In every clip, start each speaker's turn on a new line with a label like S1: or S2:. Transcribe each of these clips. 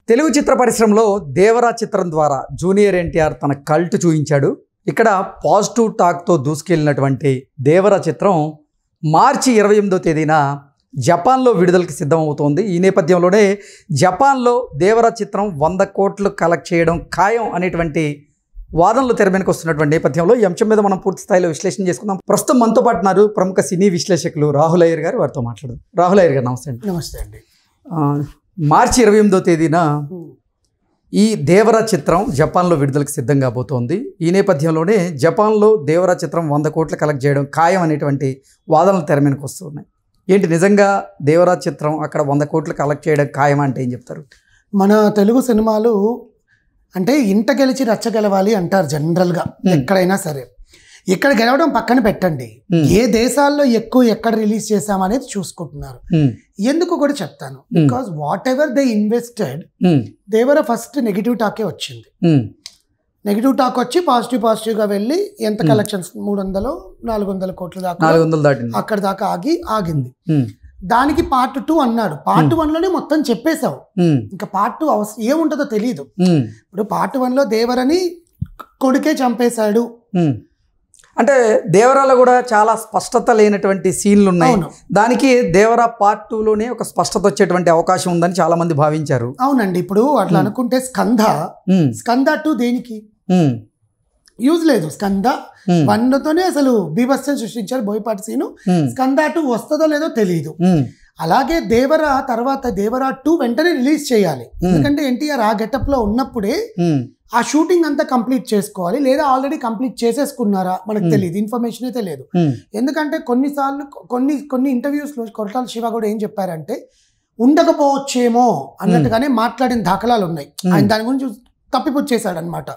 S1: తెలుగు చిత్ర పరిశ్రమలో దేవరా చిత్రం ద్వారా జూనియర్ ఎన్టీఆర్ తన కల్ట్ చూపించాడు. ఇక్కడ పాజిటివ్ టాక్తో దూసుకెళ్ళినటువంటి దేవరా చిత్రం మార్చి 28వ తేదీన జపాన్లో విడుదలకి సిద్ధమవుతోంది. ఈ నేపథ్యంలోనే జపాన్లో దేవరా చిత్రం 100 కోట్లు కలెక్ట్ చేయడం ఖాయం అనేటువంటి వాదనలు తెర మీదకి వస్తున్నటువంటి నేపథ్యంలో ఈ అంశం మీద మనం పూర్తి స్థాయిలో విశ్లేషణ చేసుకుందాం. ప్రస్తుతం మనతో పాటు ఉన్నారు ప్రముఖ సినీ విశ్లేషకులు రాహుల్ అయ్యర్ గారు. వారితో మాట్లాడదాం. రాహుల్ అయ్యర్ గారు నమస్తే అండి.
S2: నమస్తే అండి.
S1: మార్చి 28వ తేదీన ఈ దేవరా చిత్రం జపాన్లో విడుదలకు సిద్ధం కాబోతోంది. ఈ నేపథ్యంలోనే జపాన్లో దేవరా చిత్రం 100 కోట్లు కలెక్ట్ చేయడం ఖాయం అనేటువంటి వాదనలు తెర మీదకి వస్తున్నాయి. ఏంటి నిజంగా దేవరా చిత్రం అక్కడ 100 కోట్లు కలెక్ట్ చేయడం ఖాయం అంటే ఏం చెప్తారు?
S2: మన తెలుగు సినిమాలు అంటే ఇంట గెలిచి రచ్చ గెలవాలి అంటారు జనరల్గా. ఎక్కడైనా సరే ఇక్కడ గెలవడం పక్కన పెట్టండి, ఏ దేశాల్లో ఎక్కువ ఎక్కడ రిలీజ్ చేసామనేది చూసుకుంటున్నారు. ఎందుకు కూడా చెప్తాను. Because whatever they invested Devara first negative టాకే వచ్చింది. నెగిటివ్ టాక్ వచ్చి పాజిటివ్గా వెళ్ళి ఎంత కలెక్షన్స్ 300-400 కోట్ల దాకా అక్కడ దాకా ఆగింది. దానికి పార్ట్ 2 అన్నాడు. పార్ట్ 1లోనే మొత్తం చెప్పేశావు. ఇంకా పార్ట్ 2 ఏముంటుందో తెలియదు. ఇప్పుడు పార్ట్ 1లో దేవరని కొడుకే చంపేశాడు
S1: అంటే దేవరాలో కూడా చాలా స్పష్టత లేనటువంటి సీన్లు ఉన్నాయి. దానికి దేవరా పార్ట్ 2లోనే ఒక స్పష్టత వచ్చేటువంటి అవకాశం ఉందని చాలా మంది భావించారు.
S2: అవునండి. ఇప్పుడు అట్లా అనుకుంటే స్కంద 2 దేనికి యూజ్ లేదు. స్కంద 1తోనే అసలు బీభత్సం సృష్టించారు బోయపాటి సీను. స్కంద 2 వస్తుందో లేదో తెలియదు. అలాగే దేవరా తర్వాత దేవరా 2 వెంటనే రిలీజ్ చేయాలి. ఎందుకంటే ఎన్టీఆర్ ఆ గెటప్ లో ఉన్నప్పుడే ఆ షూటింగ్ అంతా కంప్లీట్ చేసుకోవాలి. లేదా ఆల్రెడీ కంప్లీట్ చేసేసుకున్నారా మనకు తెలియదు, ఇన్ఫర్మేషన్ అయితే లేదు. ఎందుకంటే కొన్నిసార్లు కొన్ని ఇంటర్వ్యూస్ లో కొరటాల శివ కూడా ఏం చెప్పారంటే ఉండకపోవచ్చేమో అన్నట్టుగానే మాట్లాడిన దాఖలాలు ఉన్నాయి. ఆయన దాని గురించి తప్పిపుచ్చేశాడు అనమాట.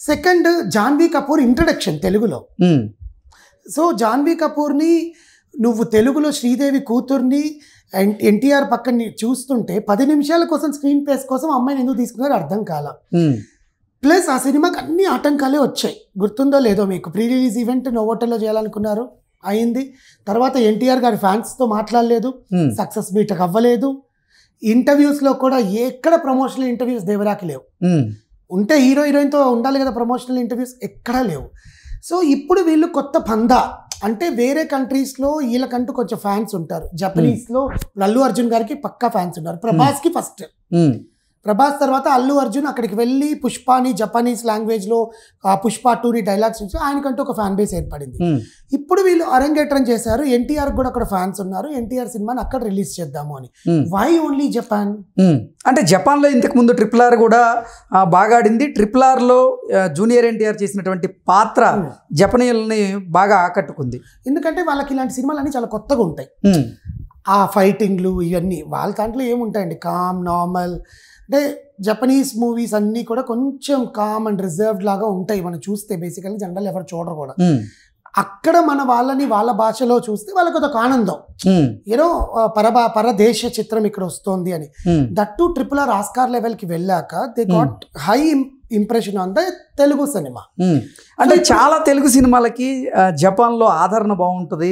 S2: సెకండ్, జాన్వీ కపూర్ ఇంట్రడక్షన్ తెలుగులో. సో జాన్వీ కపూర్ని నువ్వు తెలుగులో శ్రీదేవి కూతుర్ని ఎన్టీఆర్ పక్కన చూస్తుంటే 10 నిమిషాల కోసం స్క్రీన్ ప్లేస్ కోసం అమ్మాయిని ఎందుకు తీసుకున్నారో అర్థం కాల. ప్లస్ ఆ సినిమాకి అన్ని ఆటంకాలే వచ్చాయి. గుర్తుందో లేదో మీకు, ప్రీ రిలీజ్ ఈవెంట్ నోవోటల్లో చేయాలనుకున్నారు, అయింది. తర్వాత ఎన్టీఆర్ గారి ఫ్యాన్స్తో మాట్లాడలేదు, సక్సెస్ మీట్ అవ్వలేదు. ఇంటర్వ్యూస్లో కూడా ఎక్కడ ప్రమోషనల్ ఇంటర్వ్యూస్ దేవరాకి లేవు. ఉంటే హీరోయిన్తో ఉండాలి కదా ప్రమోషనల్ ఇంటర్వ్యూస్, ఎక్కడా లేవు. సో ఇప్పుడు వీళ్ళు కొత్త పందా అంటే వేరే కంట్రీస్లో వీళ్ళకంటూ కొంచెం ఫ్యాన్స్ ఉంటారు. జపనీస్లో అల్లు అర్జున్ గారికి పక్కా ఫ్యాన్స్ ఉన్నారు. ప్రభాస్కి ఫస్ట్, ప్రభాస్ తర్వాత అల్లు అర్జున్ అక్కడికి వెళ్ళి పుష్పాని జపనీస్ లాంగ్వేజ్లో ఆ పుష్ప 2ని డైలాగ్స్ ఇచ్చి ఆయనకంటూ ఒక ఫ్యాన్ బేస్ ఏర్పడింది. ఇప్పుడు వీళ్ళు అరంగేట్రం చేశారు. ఎన్టీఆర్ కూడా అక్కడ ఫ్యాన్స్ ఉన్నారు. ఎన్టీఆర్ సినిమాని అక్కడ రిలీజ్ చేద్దాము అని. Why only Japan?
S1: అంటే జపాన్లో ఇంతకు ముందు RRR కూడా బాగా ఆడింది. RRRలో జూనియర్ ఎన్టీఆర్ చేసినటువంటి పాత్ర జపనీయుల్ని బాగా ఆకట్టుకుంది.
S2: ఎందుకంటే వాళ్ళకి ఇలాంటి సినిమాలు అన్నీ చాలా కొత్తగా ఉంటాయి. ఆ ఫైటింగ్లు ఇవన్నీ వాళ్ళ దాంట్లో ఏముంటాయండి, కామ్ నార్మల్. అంటే జపనీస్ మూవీస్ అన్నీ కూడా కొంచెం కామ్ అండ్ రిజర్వ్డ్ లాగా ఉంటాయి. మనం చూస్తే బేసికల్లీ జనరల్ ఎవరు చూడరు కూడా. అక్కడ మన వాళ్ళని వాళ్ళ భాషలో చూస్తే వాళ్ళకి ఒక ఆనందం, ఏదో పరదేశ చిత్రం ఇక్కడ వస్తుంది అని. దట్టు RRR ఆస్కార్ లెవెల్కి వెళ్ళాక they got high impression on the Telugu cinema.
S1: అంటే చాలా తెలుగు సినిమాలకి జపాన్లో ఆదరణ బాగుంటుంది.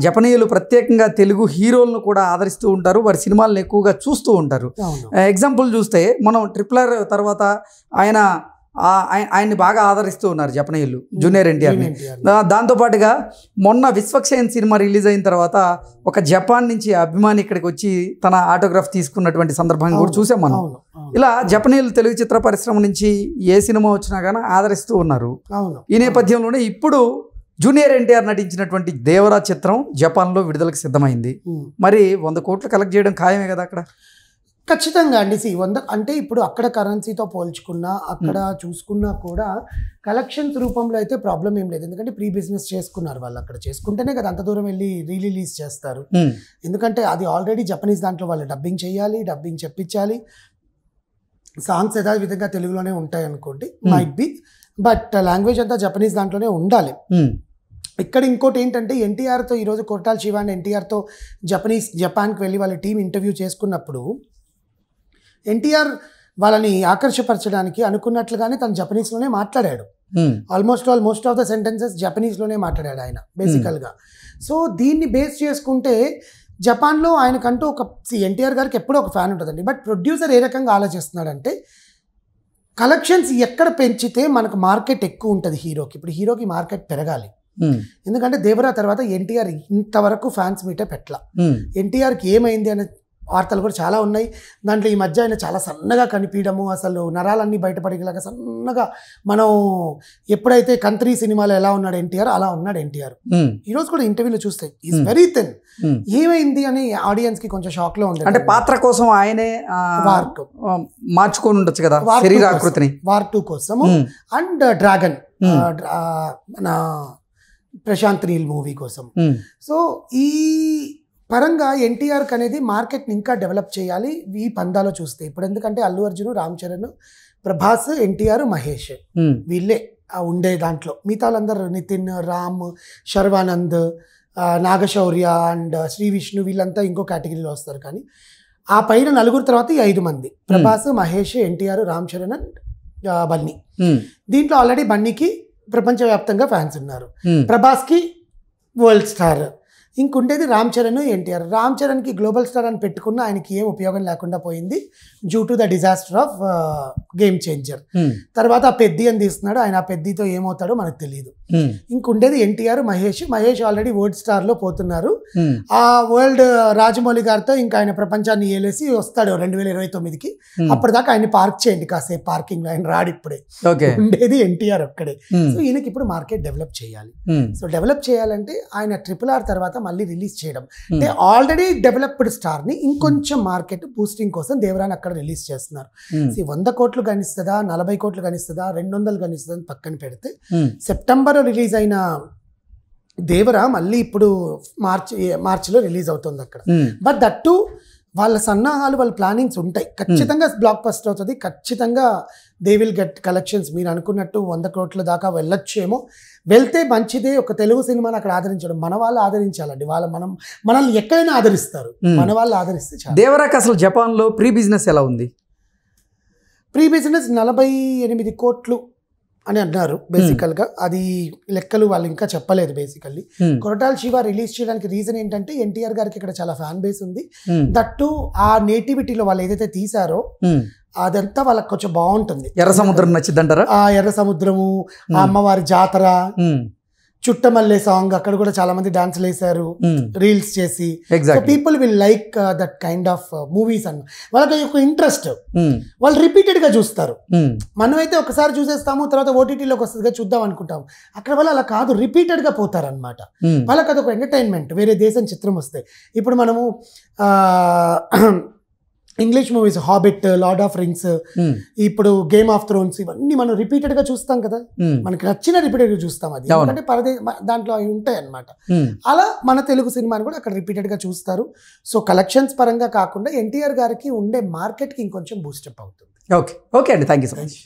S1: జపనీయులు ప్రత్యేకంగా తెలుగు హీరోలను కూడా ఆదరిస్తూ ఉంటారు, వారి సినిమాలను ఎక్కువగా చూస్తూ ఉంటారు. ఎగ్జాంపుల్ చూస్తే మనం RRR తర్వాత ఆయన్ని బాగా ఆదరిస్తూ ఉన్నారు జపనీయులు, జూనియర్ ఎన్టీఆర్ని. దాంతోపాటుగా మొన్న విశ్వక్సేన్ సినిమా రిలీజ్ అయిన తర్వాత ఒక జపాన్ నుంచి అభిమాని ఇక్కడికి వచ్చి తన ఆటోగ్రాఫ్ తీసుకున్నటువంటి సందర్భంగా కూడా చూసాం మనం. ఇలా జపనీయులు తెలుగు చిత్ర పరిశ్రమ నుంచి ఏ సినిమా వచ్చినా కానీ ఆదరిస్తూ ఉన్నారు. ఈ నేపథ్యంలోనే ఇప్పుడు జూనియర్ ఎన్టీఆర్ నటించినటువంటి దేవరా చిత్రం జపాన్లో విడుదలకు సిద్ధమైంది. మరి 100 కోట్లు కలెక్ట్ చేయడం ఖాయమే కదా అక్కడ?
S2: ఖచ్చితంగా అండి. 100 అంటే ఇప్పుడు అక్కడ కరెన్సీతో పోల్చుకున్నా అక్కడ చూసుకున్నా కూడా కలెక్షన్స్ రూపంలో అయితే ప్రాబ్లం ఏం లేదు. ఎందుకంటే ప్రీ బిజినెస్ చేసుకున్నారు వాళ్ళు. అక్కడ చేసుకుంటేనే కదా అంత దూరం వెళ్ళి రిలీజ్ చేస్తారు. ఎందుకంటే అది ఆల్రెడీ జపనీస్ దాంట్లో వాళ్ళు డబ్బింగ్ చేయాలి, డబ్బింగ్ చెప్పించాలి. సాంగ్స్ ఏదో విధంగా తెలుగులోనే ఉంటాయి అనుకోండి, మైట్ బి, బట్ లాంగ్వేజ్ అంతా జపనీస్ దాంట్లోనే ఉండాలి. ఇక్కడ ఇంకోటి ఏంటంటే ఎన్టీఆర్తో ఈరోజు కొరటాల శివ అండ్ ఎన్టీఆర్తో జపాన్కి వెళ్ళి వాళ్ళ టీం ఇంటర్వ్యూ చేసుకున్నప్పుడు ఎన్టీఆర్ వాళ్ళని ఆకర్షపరచడానికి అనుకున్నట్లుగానే తను జపనీస్లోనే మాట్లాడాడు. మోస్ట్ ఆఫ్ ద సెంటెన్సెస్ జపనీస్లోనే మాట్లాడాడు ఆయన బేసికల్గా. సో దీన్ని బేస్ చేసుకుంటే జపాన్లో ఆయనకంటూ ఒక ఎన్టీఆర్ గారికి ఎప్పుడూ ఒక ఫ్యాన్ ఉంటుందండి. బట్ ప్రొడ్యూసర్ ఏ రకంగా ఆలోచిస్తున్నాడంటే కలెక్షన్స్ ఎక్కడ పెంచితే మనకు మార్కెట్ ఎక్కువ ఉంటుంది హీరోకి. ఇప్పుడు హీరోకి మార్కెట్ పెరగాలి. ఎందుకంటే దేవరా తర్వాత ఎన్టీఆర్ ఇంతవరకు ఫ్యాన్స్ మీటే పెట్టలా. ఎన్టీఆర్కి ఏమైంది అనే వార్తలు కూడా చాలా ఉన్నాయి. దాంట్లో ఈ మధ్య ఆయన చాలా సన్నగా కనిపించడము, అసలు నరాలన్నీ బయటపడేలాగా సన్నగా, మనం ఎప్పుడైతే కంత్రీ సినిమాలో ఎలా ఉన్నాడు ఎన్టీఆర్ అలా ఉన్నాడు ఎన్టీఆర్. ఈరోజు కూడా ఇంటర్వ్యూలో చూస్తే ఈజ్ వెరీ థిన్. ఏమైంది అని ఆడియన్స్ కి కొంచెం షాక్ లో ఉంది.
S1: అంటే పాత్ర కోసం ఆయనే మార్చుకొని ఉండొచ్చు కదా శరీరాకృతిని.
S2: వార్ 2 కోసము అండ్ డ్రాగన్ మన ప్రశాంత్ నీల్ మూవీ కోసం. సో ఈ పరంగా ఎన్టీఆర్కి అనేది మార్కెట్ని ఇంకా డెవలప్ చేయాలి ఈ పందాలో చూస్తే. ఇప్పుడు ఎందుకంటే అల్లు అర్జున్, రామ్ చరణ్, ప్రభాస్, ఎన్టీఆర్, మహేష్ వీళ్ళే ఉండే దాంట్లో. మిగతా వాళ్ళందరూ నితిన్, రామ్, శర్వానంద్, నాగశౌర్య అండ్ శ్రీ విష్ణు వీళ్ళంతా ఇంకో కేటగిరీలో వస్తారు. కానీ ఆ పైన నలుగురు తర్వాత ఈ 5 మంది ప్రభాస్, మహేష్, ఎన్టీఆర్, రామ్ చరణ్ అండ్ బన్నీ. దీంట్లో ఆల్రెడీ బన్నీకి ప్రపంచవ్యాప్తంగా ఫ్యాన్స్ ఉన్నారు. ప్రభాస్కి వరల్డ్ స్టార్. ఇంకుండేది రామ్ చరణ్, ఎన్టీఆర్. రామ్ చరణ్కి గ్లోబల్ స్టార్ అని పెట్టుకున్న ఆయనకి ఏం ఉపయోగం లేకుండా పోయింది due to the disaster of Game Changer. తర్వాత ఆ పెద్ది అని తీస్తున్నాడు ఆయన. ఆ పెద్దితో ఏమవుతాడో మనకు తెలియదు. ఇంకుండేది NTR, Mahesh already world star లో పోతున్నారు. ఆ వరల్డ్ రాజమౌళి గారితో ఇంకా ఆయన ప్రపంచాన్ని ఏలేసి వస్తాడు 2029కి. అప్పటిదాకా ఆయన పార్క్ చేయండి కాసేపు పార్కింగ్ లో, ఆయన రాడు ఇప్పుడే. ఉండేది ఎన్టీఆర్ ఒక్కడే. సో ఈయనకి ఇప్పుడు మార్కెట్ డెవలప్ చేయాలి. సో డెవలప్ చేయాలంటే ఆయన RRR తర్వాత మళ్ళీ రిలీజ్ చేయడం అంటే ఆల్రెడీ డెవలప్డ్ స్టార్ ని ఇంకొంచెం మార్కెట్ బూస్టింగ్ కోసం దేవరాని అక్కడ రిలీజ్ చేస్తున్నారు. 100 కోట్లు గణిస్తుందా, 40 కోట్లు గణిస్తుందా, 200 గణిస్తుందా అని పక్కన పెడితే సెప్టెంబర్ రిలీజ్ అయిన దేవరా మళ్ళీ ఇప్పుడు మార్చిలో రిలీజ్ అవుతుంది అక్కడ. బట్ దట్టు వాళ్ళ సన్నాహాలు, వాళ్ళ ప్లానింగ్స్ ఉంటాయి. ఖచ్చితంగా బ్లాక్ బస్టర్ అవుతుంది. ఖచ్చితంగా దే విల్ గెట్ కలెక్షన్స్. మీరు అనుకున్నట్టు 100 కోట్ల దాకా వెళ్ళొచ్చేమో. వెళ్తే మంచిదే. ఒక తెలుగు సినిమాని అక్కడ ఆదరించడం, మన వాళ్ళు ఆదరించాలండి. మనల్ని ఎక్కడైనా ఆదరిస్తారు, మన వాళ్ళు ఆదరిస్తే చాలు.
S1: దేవరాకి అసలు జపాన్లో ప్రీ బిజినెస్ ఎలా ఉంది?
S2: ప్రీ బిజినెస్ 48 కోట్లు అని అన్నారు బేసికల్గా. అది లెక్కలు వాళ్ళు ఇంకా చెప్పలేదు. బేసికల్లీ కొరటాల శివ రిలీజ్ చేయడానికి రీజన్ ఏంటంటే ఎన్టీఆర్ గారికి ఇక్కడ చాలా ఫ్యాన్ బేస్ ఉంది. దట్టు ఆ నేటివిటీలో వాళ్ళు ఏదైతే తీసారో అదంతా వాళ్ళకి కొంచెం బాగుంటుంది.
S1: ఎర్ర సముద్రం నచ్చిందంటారా?
S2: ఆ ఎర్ర సముద్రము, ఆ అమ్మవారి జాతర, చుట్టమల్లే సాంగ్, అక్కడ కూడా చాలా మంది డాన్సులు వేశారు రీల్స్ చేసి. People will like that kind of movies అన్న వాళ్ళకి ఒక ఇంట్రెస్ట్. వాళ్ళు రిపీటెడ్ గా చూస్తారు. మనమైతే ఒకసారి చూసేస్తాము, తర్వాత ఓటీటీలోకి వస్తుంది చూద్దాం అనుకుంటాం. అక్కడ వాళ్ళు అలా కాదు, రిపీటెడ్ గా పోతారు అనమాట. వాళ్ళకి అదొక ఎంటర్టైన్మెంట్. వేరే దేశం చిత్రం వస్తే ఇప్పుడు మనము English movies habit, lord of rings, ఇప్పుడు గేమ్ ఆఫ్ థ్రోన్స్, ఇవన్నీ మనం రిపీటెడ్ గా చూస్తాం కదా. మనకి నచ్చిన రిపీటెడ్ గా చూస్తాం. అది ఎందుకంటే దాంట్లో అవి ఉంటాయి అన్నమాట. అలా మన తెలుగు సినిమాని కూడా అక్కడ రిపీటెడ్ గా చూస్తారు. సో కలెక్షన్స్ పరంగా కాకుండా ఎన్టీఆర్ గారికి ఉండే మార్కెట్ కి ఇంకొంచెం బూస్టప్ అవుతుంది.
S1: ఓకే అండి, థ్యాంక్ యూ సో మచ్.